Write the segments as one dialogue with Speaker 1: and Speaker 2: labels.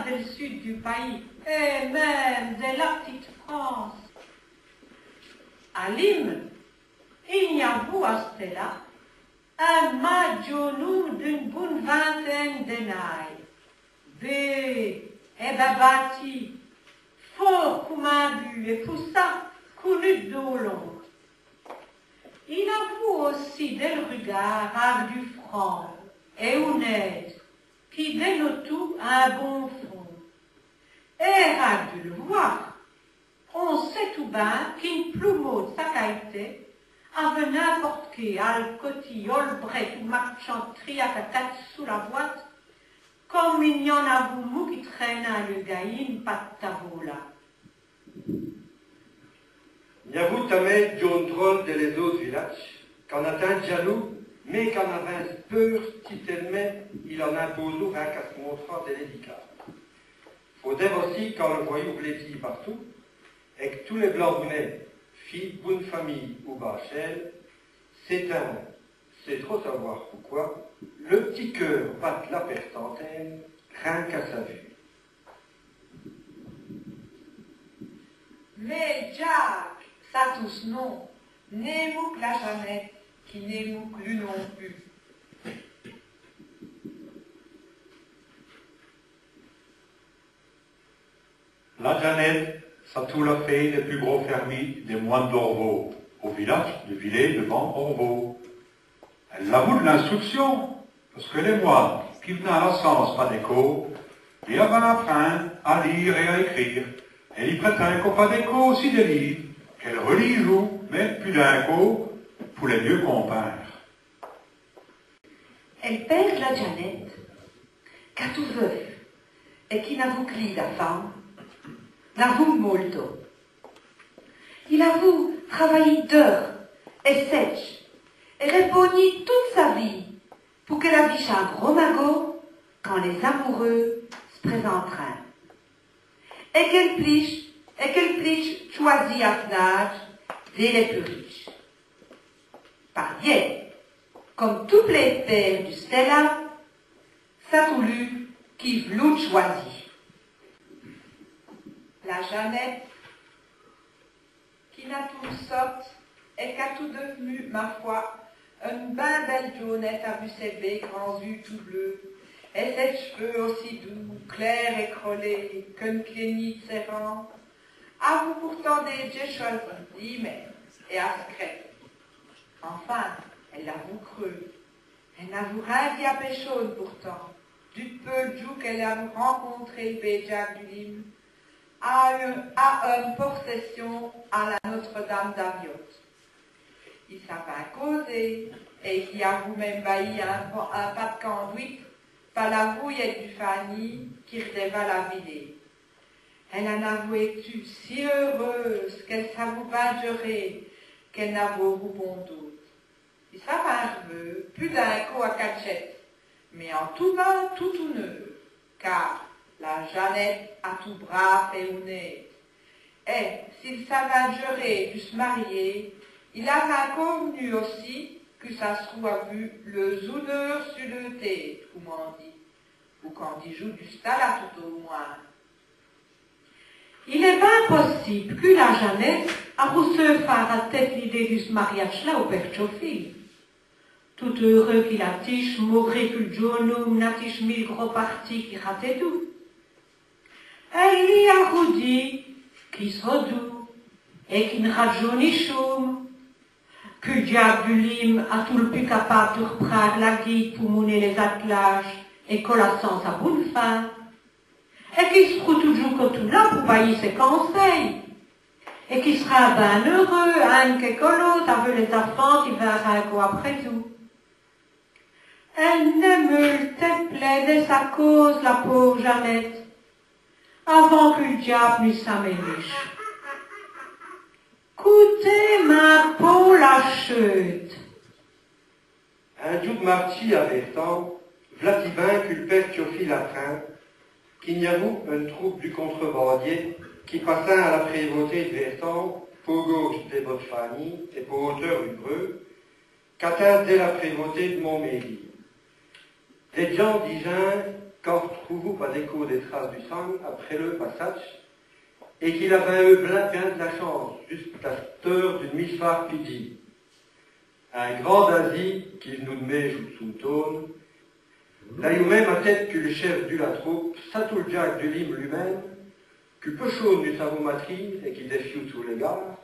Speaker 1: du sud du pays, et même de la petite France. À Lim, il y a vous à Stella, un magionum d'une bonne vingtaine d'années. Et bâti, fort comme un but, et pour ça, connu de long. Il avoue aussi des regards avec du franc et honnête, qui dénote tout un bon fond. Et avec de le voir, on sait tout bien qu'une plumeau de sa qualité, avec n'importe qui, Alcotti, Olbrecht ou marchand triac à 4 sous la boîte, comme il y en a beaucoup qui traînent à le gaïne, pas de tabou là.
Speaker 2: Niavou tamé John Troll de les autres villages, qu'en atteint jaloux, mais qu'en avait peur, tellement il en impose rien qu'à se montrer de l'édicat. Faut dire aussi quand le voyou blêtit partout, et que tous les blancs bounets, filles, bonne famille ou bachelles, s'éteignent, c'est trop savoir pourquoi, le petit cœur batte la pertentaine, rien qu'à sa vue.
Speaker 1: Mais Jack, ça tous non, n'est mou que la Jeannette, qui n'est mou que lui non plus.
Speaker 3: La Jeannette, ça tout l'a fait des plus gros fermiers des moines d'Orvaux, au village de Villers devant Orvaux. Elle l'avoue de l'instruction, parce que les moines qui venaient à la science pas d'écho, ils avaient appris à lire et à écrire, et ils prêtaient qu'au pas d'écho aussi des livres, qu'elle relit joue, mais plus d'un coup, pour les mieux comprendre.
Speaker 4: Elle perd la Jeannette, qu'a tout veuf, et qui n'avoue que lui, la femme, n'avoue molto. Il avoue travailler d'heures et sèche, et répogner toute sa vie pour qu'elle affiche un gros magot quand les amoureux se présenteraient. Et qu'elle pliche choisit à l'âge dès les plus riches. Par hier, comme tous les pères du Stella, ça voulu qui v'lou choisi.
Speaker 1: La Jeannette, qui n'a tout sorte, et qu'a tout devenu, ma foi, une ben belle jaunette à vu ses baies, grands yeux tout bleus, et ses cheveux aussi doux, clairs et crôlés, qu'une clénite serrant, avoue pourtant des yeux choisis, mais, et ascrètes. Enfin, elle l'avoue creux. Elle n'avoue rien d'y apéchonne pourtant, du peu de jour qu'elle a rencontré Béjac du Lim, à une possession à la Notre-Dame d'Aviotte. Il savait causer, et il avoue même bailli un pas de conduite par la vouillette du Fanny qui redevait la ville. Elle en avouait tu si heureuse qu'elle s'avoue pas jurer qu'elle n'avoue bon doute. Il savait un peu, plus d'un coup à cachette, mais en tout bas, tout neuf, car la Jeannette a tout brave et honnête. Et s'il savait jurer de se marier, il avait convenu aussi que ça se trouve vu le zoudeur sur le tête, comme on dit, ou quand il joue du stala tout au moins.
Speaker 4: Il est bien possible que la Jeannette a voulu se faire à tête l'idée de ce mariage-là au père Chofi. Tout heureux qu'il a tiche, mourir que le journum n'a tiche mille gros partis qui ratait tout. Elle lui a redit qu'il soit doux et qu'il ne rate jauni choum, que le diable du Lim a tout le plus capable de reprendre la guide pour mener les attelages et collassant sa bonne fin, et qu'il se trouve toujours que tout là pour bailler ses conseils, et qu'il sera bien heureux, un que l'autre, avec les enfants qui verra quoi après tout. Elle ne me plaît de sa cause, la pauvre Jeannette, avant que le diable n'eût sa méliche. Coûtez ma peau la chute.
Speaker 2: Un jour de marchi avait temps, Vlatibin que le père Théophile apprend, qu'il y avoue une troupe du contrebandier qui passa à la prévôté de Vertan, pour gauche des Bottes-Fanny et pour hauteur Ubreux, qu'atteint dès la prévôté de Montméry. Les gens disaient quand trouvez-vous pas d'écho des traces du sang après le passage, et qu'il avait eu bien de la chance, jusqu'à cette heure d'une mi-phare qui dit, un grand d'Asie, qui nous met sous tone, là il même à tête que le chef de la troupe, ça tout le jack du lime lui-même, que peu chaud du savon matrice et qui défie tous les gars,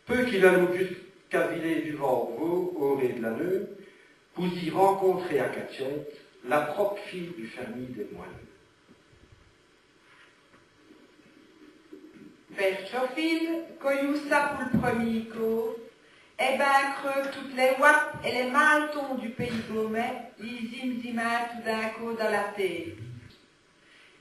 Speaker 2: peu qu'il alloue jusqu'à viler du vent au ré de la nœud, pour y rencontrer à Cachette la propre fille du fermier des moines.
Speaker 1: Père Chofil, coyou ça pour le premier cours, eh ben creux toutes les watts et les maltons du pays gourmet, ils zimzima tout d'un coup dans la tête.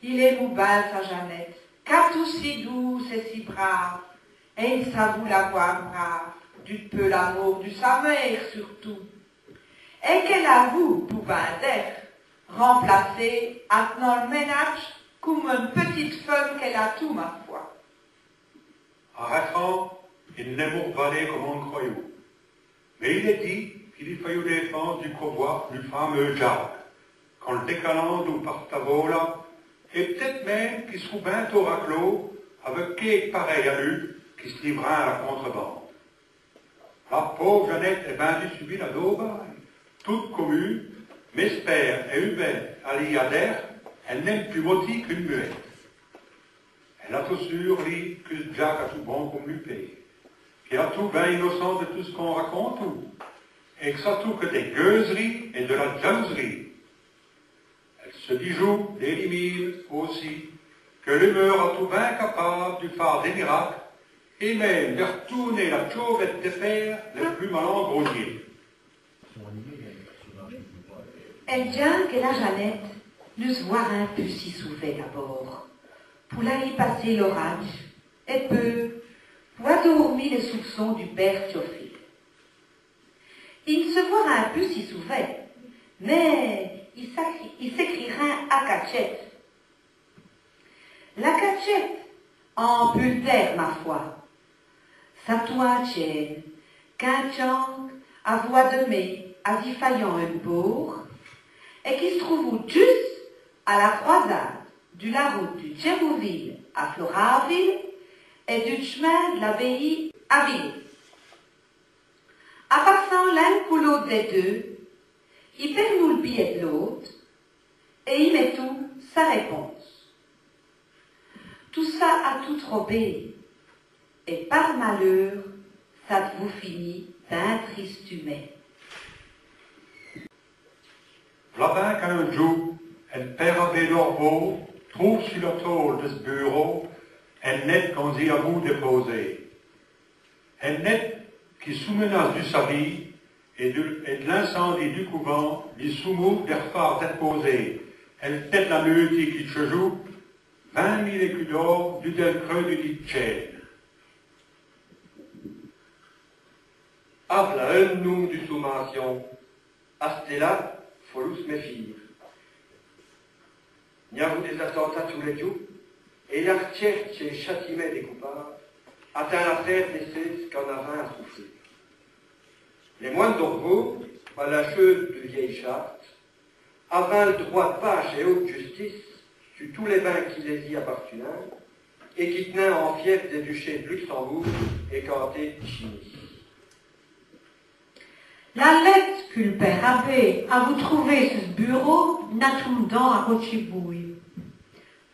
Speaker 1: Il est moubal sa Jeannette, car tout si douce et si brave, et il s'avoue la voir brave, du peu l'amour de sa mère surtout, et qu'elle avoue pour d'être remplacée, attenant le ménage, comme une petite femme qu'elle a tout, ma foi.
Speaker 3: Arrêtant, il n'est mourvalé comme on croyait. Mais il est dit qu'il y faillit défense du convoi du fameux Jacques, quand le décalant ou par Tavola, et peut-être même qu'il se trouve bientôt raclos avec quelque pareil à lui qui se livra à la contrebande. La pauvre Jeannette est bien dû subir la daubaille, toute commune, Mesper et Hubert Aliader, elle n'aime plus moti qu'une muette. Elle a tout sur lui que Jacques a tout bon comme lui paye, qu'il a tout bien innocent de tout ce qu'on raconte, et que ça tout que des gueuseries et de la jalouserie. Elle se bijoue des limites aussi, que l'humeur a tout bien capable du phare des miracles, et même de retourner la chauvette des pères les plus malengroniers.
Speaker 4: Elle vient que la Jeannette nous voir un peu si souvent d'abord, pour la y passer l'orage, et peu, pour adormir les soupçons du père Théophile. Il se voira un peu si souvent, mais il s'écrira à Cachette. La Cachette, en pultère, ma foi, sa toi tienne, qu'un chant à voix de mai, à défaillant un bourg, et qui se trouve juste à la croisade de la route du Tchérouville à Floraville et du chemin de l'abbaye à Ville. En passant l'un pour l'autre des deux, il perd nous le billet de l'autre et il met tout sa réponse. Tout ça a tout trobé, et par malheur, ça vous finit d'un triste humain.
Speaker 3: Là-bas qu'un jour, elle perd avec l'orbeau, trouve sur le tôle de ce bureau, elle net qu'on dit à vous déposer. Elle net qui sous menace du sabit et de l'incendie du couvent, lui soumouvre des phares déposés. Elle tête la nuit qui se joue, 20 000 écus d'or du del creux du dit Tchène.
Speaker 2: Avla un nom du sommation, à ce là, faut nous méfier. Il y a vous des attentats tous les jours, et la recherche et châtiment des coupables atteint l'affaire des ceux qu'on a rien à souffler. Les moines d'Orvaux, à la chute de vieille charte, avaient le droit de vache et haute justice sur tous les bains qui les y appartenaient, et qui tenaient en fief des duchés de Luxembourg et cantés de Chimie.
Speaker 4: La lettre que le père avait à vous trouver sur ce bureau n'attendant à Rochibouille.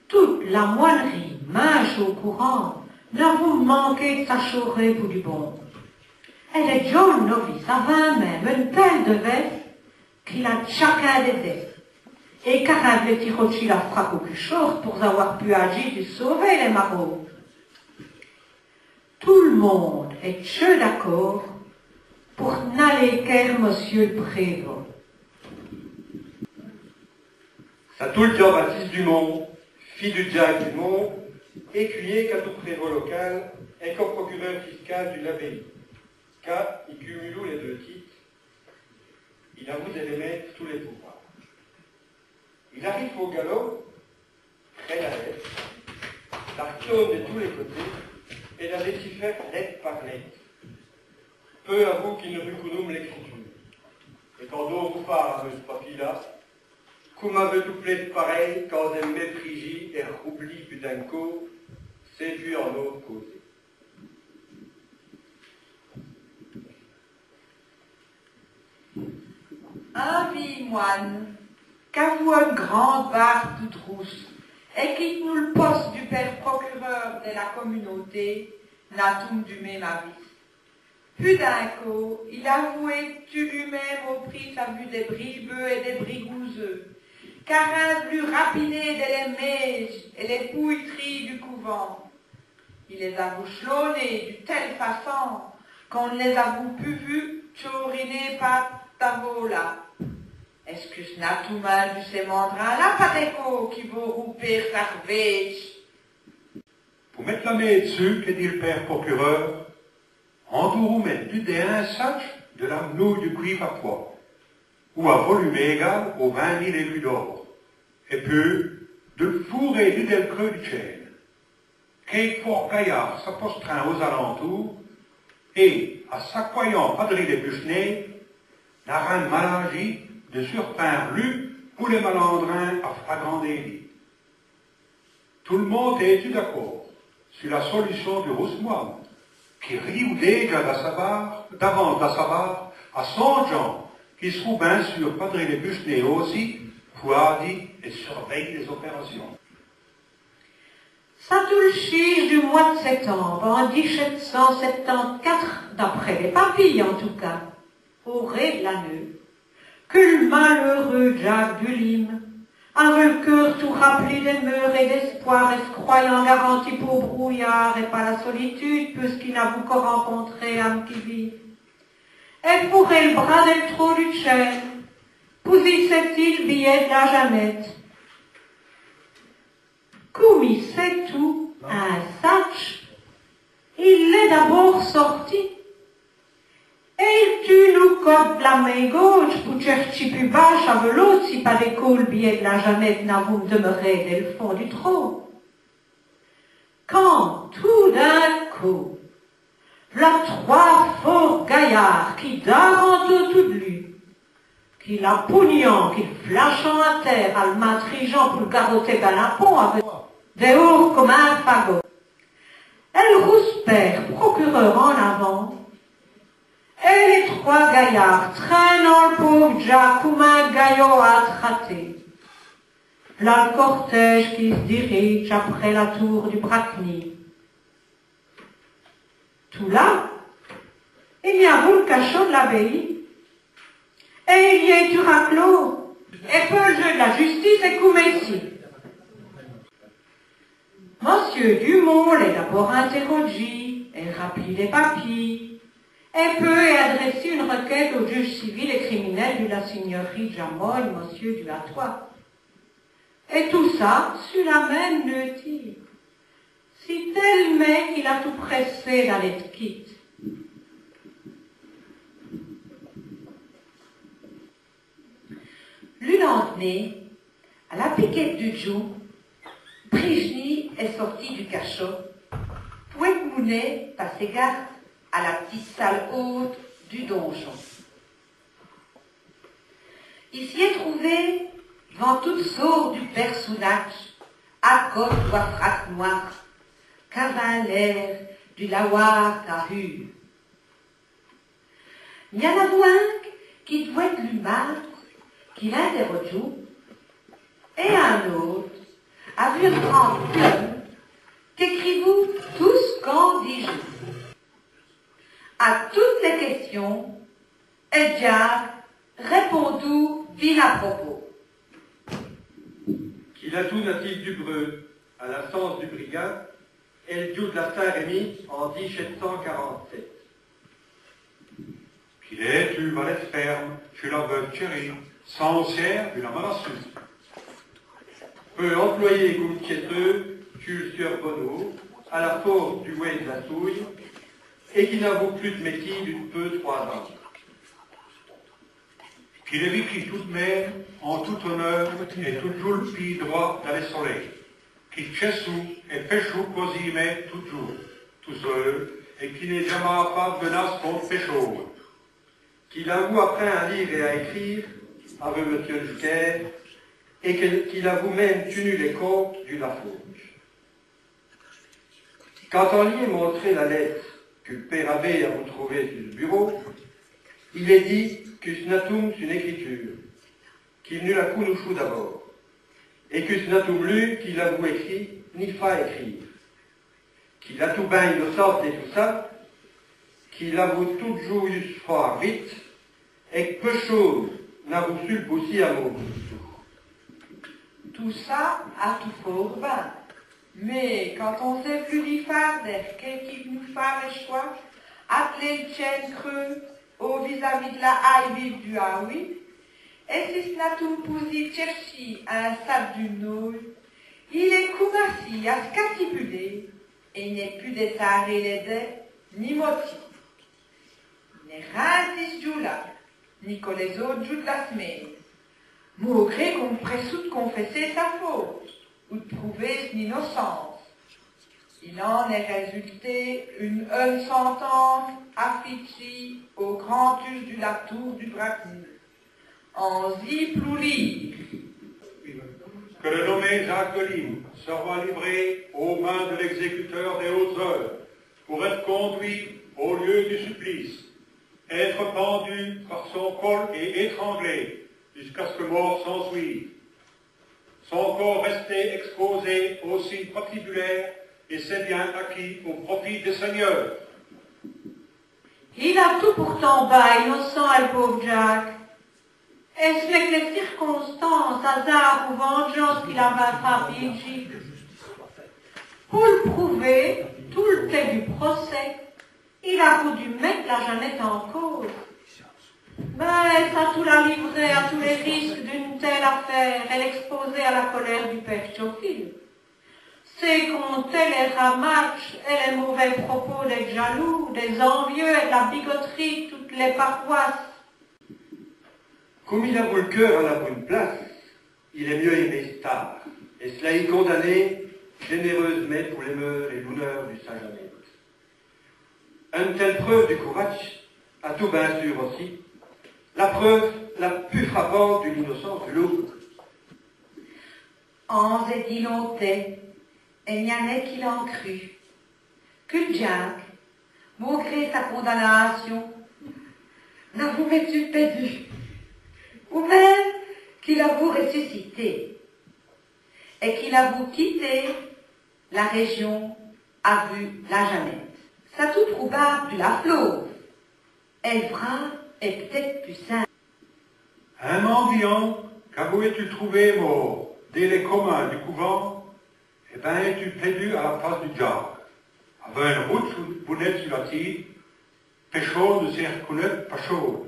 Speaker 4: Toute la moinerie, mince au courant, n'a vous manqué de s'achorer pour du bon. Elle est John Novice, avait même une telle de veste qu'il a chacun des ailes. Et car le petit Rothschild la frappe au plus short pour avoir pu agir et sauver les maraudes. Tout le monde est che d'accord pour n'aller qu'er monsieur le prévôt.
Speaker 2: Ça tout le Jean-Baptiste Dumont, fille du Jacques Dumont, écuyer qu'à tout prévôt local et comme procureur fiscal d'une abbaye. Car il cumule les deux titres, il avoue d'émettre tous les pouvoirs. Il arrive au galop, près la lettre, la retourne de tous les côtés et la déchiffre lettre par lettre. Peu à vous qui ne reconnaissent l'écriture. Et quand d'autres vous parlent de ce papier-là, Cum avait tout plaît pareil, quand elle méprisait et roubli putanco, c'est vu en autre causé.
Speaker 1: Un vie moine, qu'avoue une grande barbe toute rousse, et quitte nous le poste du père procureur de la communauté, n'atum du même avis. Puis d'un coup, il avouait tu lui-même au prix sa vue des bribeux et des brigouseux, car un plus rapiné de les meiges et les pouilleries du couvent. Il les a bouchelonnés de telle façon qu'on ne les a pu vus chouriner par tavola. Est-ce que ce n'a tout mal du ces mandrins-là, Pateco, qui vous rouper sarvèche?
Speaker 3: Pour mettre la main dessus, que dit le père procureur, on doit remettre du dé un sac de la nouille du cuivre à poids, ou à volume égal aux 20 000 écus d'or, et puis de le fourrer du del creux du chêne. Quelques fort gaillards s'apostreint aux alentours, et, à s'accoyant padri des buchenets, n'a rien mal agi de surprendre lui ou les malandrins à flagrant délit. Tout le monde est d'accord sur la solution du Rousse-Moine, qui rit déjà d'avant à sa barre à 100 gens qui se trouvent bien sûr padri les buchenets aussi, Fouadi et surveille les opérations.
Speaker 4: Saint-Ulchige du mois de septembre, en 1774, d'après les papilles en tout cas, aurait l'année, que le malheureux Jacques Dulim, avec le cœur tout rempli d'émeur et d'espoir, et se croyant garanti pour brouillard et pas la solitude, puisqu'il n'a qu'à rencontré âme qui vit, et pourrait le bras del trou du chêne, posissait-il le billet de la Jeannette. Comme il sait tout, un sac, il l'est d'abord sorti. Et tu nous codes la main gauche pour chercher plus bâche avec l'autre si pas d'écho le billet de la Jeannette n'a vous demeuré dès le fond du trou. Quand, tout d'un coup, là trois forts gaillards qui d'avant tout de lui, qui la pougnant, qui flashant à terre, à le matrigeant pour le garroter dans la pont avec des hauts comme un fagot. Elle rouspère, procureur en avant, et les trois gaillards traînant le pauvre Jack comme un gaillot à trater. Là le cortège qui se dirige après la tour du Bracny. Tout là, il y a vous le cachot de l'abbaye, et il y a du raclot, et peu le jeu de la justice est comme ici. Monsieur Dumont l'est d'abord interrogé, et remplit les papiers, et peut adresser une requête au juge civil et criminel de la seigneurie Jamogne, monsieur du Hatois. Et tout ça sur la même neutique. Si tel mec il a tout pressé d'aller de quitte.
Speaker 1: Le lendemain, à la piquette du jour, Brigitte est sortie du cachot, Pouet Mounet passait garde à la petite salle haute du donjon. Il s'y est trouvé devant toutes sortes du personnage, à côte ou à frac noir, cavalaire du lavoir cahu. Il y en a un qui doit être l'humain, qui l'interroge, et un autre, a vu une grande plume, qu'écrivez-vous tous quand dis-je. À toutes les questions, Edgar répondit bien à propos.
Speaker 2: Qu'il a tout natif du Breu, à la sens du Brigand, et le jour de la Saint-Rémy en 1747.
Speaker 3: Qu'il est tu valet ferme, chez la veuve Thierry, sancière du la Malassus.
Speaker 2: Peu employé comme piéteux, tu le sieur Bonneau, à la force du Ouai de la Souille, et qui n'avoue plus de métier depuis peu 3 ans.
Speaker 3: Qu'il est vécu tout de même, en tout honneur, et toujours le pied droit dans les soleils. Qu'il chessou et péchou cosy met toujours, tout seul, et qui n'est jamais pas de menace contre pécho.
Speaker 2: Qu'il avoue après à lire et à écrire, avec monsieur le Juquet, et qu'il a vous-même tenu les comptes du Laforge. Quand on lui ait montré la lettre que le père abbé a vous trouvé sur le bureau, il est dit qu'us natum une écriture, qu'il n'eut la counouchou d'abord, et qu'us natum lu qu'il a vous écrit, ni fa écrire, qu'il a tout bien innocent et tout ça, qu'il a vous tout jou fort vite, et que peu chose n'a reçu le boussi à mot.
Speaker 1: Tout ça a tout fort bien. Mais quand on sait plus l'y faire qui nous fait le choix, atteler le chêne creux au vis-à-vis de la haille vive du Haoui, et si ce n'a tout poussé chercher un sable du nouille, il est coumassi à se catipuler, et il n'est plus desarré les dés, ni moti. Il n'est rien de ce jour-là, ni que les autres jours de la semaine. Malgré qu'on pressout de confesser sa faute, ou de prouver son innocence. Il en est résulté une sentence affichée au grand us du Latour du Bracni. En ziplouli.
Speaker 3: Que le nommé Jacques Deline sera livré aux mains de l'exécuteur des hautes heures pour être conduit au lieu du supplice, être pendu par son col et étranglé jusqu'à ce que mort s'en suive. Son corps resté exposé aux signes patibulaires et ses biens acquis au profit des seigneurs.
Speaker 4: Il a tout pourtant bas, innocent, le pauvre Jacques. Est-ce que les circonstances, hasard ou vengeance qu'il avait frappé pour le prouver, tout le temps du procès, il a voulu mettre la Jeannette en cause. Mais ça tout la livrer à tous les risques d'une telle affaire et l'exposer à la colère du père Théophile. C'est compter les ramages et les mauvais propos des jaloux, des envieux et de la bigoterie de toutes les paroisses.
Speaker 2: Comme il a voulu le cœur à la bonne place, il est mieux aimé star, et cela y condamné généreusement pour les mœurs et l'honneur du Saint-Jeannette. Une telle preuve du courage a tout bien sûr aussi la preuve la plus frappante de l'innocence de l'eau.
Speaker 1: En et dit longtemps, et il n'y en a qui l'ont cru, que Jacques, malgré sa condamnation, n'a vous mettu perdu, ou même qu'il a vous ressuscité, et qu'il a vous quitté la région à vue la Jeannette. Ça tout probable de la fleuve. Elle brave est peut-être plus simple.
Speaker 3: Un mendiant qu'avouais-tu trouvé mort dès les communs du couvent, eh ben es-tu perdu à la face du diable. Avec une route bounette sur la tire, péchot de s'y reconnaître pas chaud.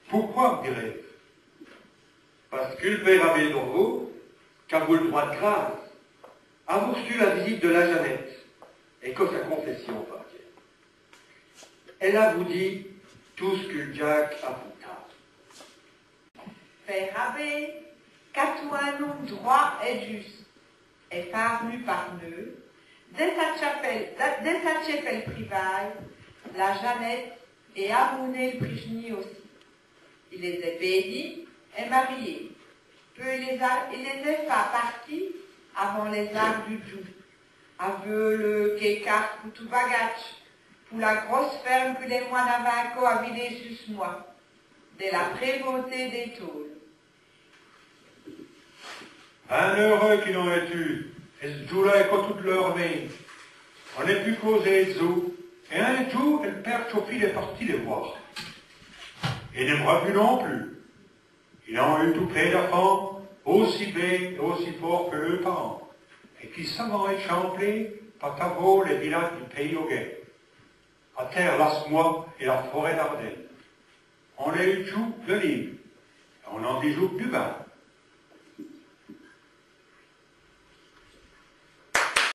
Speaker 3: Pourquoi, dirais-je?
Speaker 2: Parce que le père abbé d'Orvaux, qu'a vous le droit de grâce, a reçu la visite de la Jeannette, et que sa confession partait. Elle a vous dit tout ce que Jacques a voulu. Père abbé, qu'à tout un homme droit et juste, est parvenu par nœud, dès sa chapelle privée, la Jeannette et abonné le prisonnier aussi. Il les est bénis et mariés. Peu il les est fait partie avant les arts du jour, avec le kékar ou tout bagage, pour la grosse ferme que les moines avaient encore à vider sus moi, de la prévôté des tôles.
Speaker 3: Un heureux qu'il en ait eu, et ce jour-là est comme toute leur main. On n'est plus causé de zoo, et un jour, le père Théophile est parti les voir. Et n'aimera plus non plus. Il en a eu tout plein d'enfants, aussi baies et aussi forts que leurs parents, et qui savent être champlés par Tavo, les villages du pays au guet. À terre l'Asmois et la forêt d'Ardenne. On a eu tout de libre, on en dit joue du bas.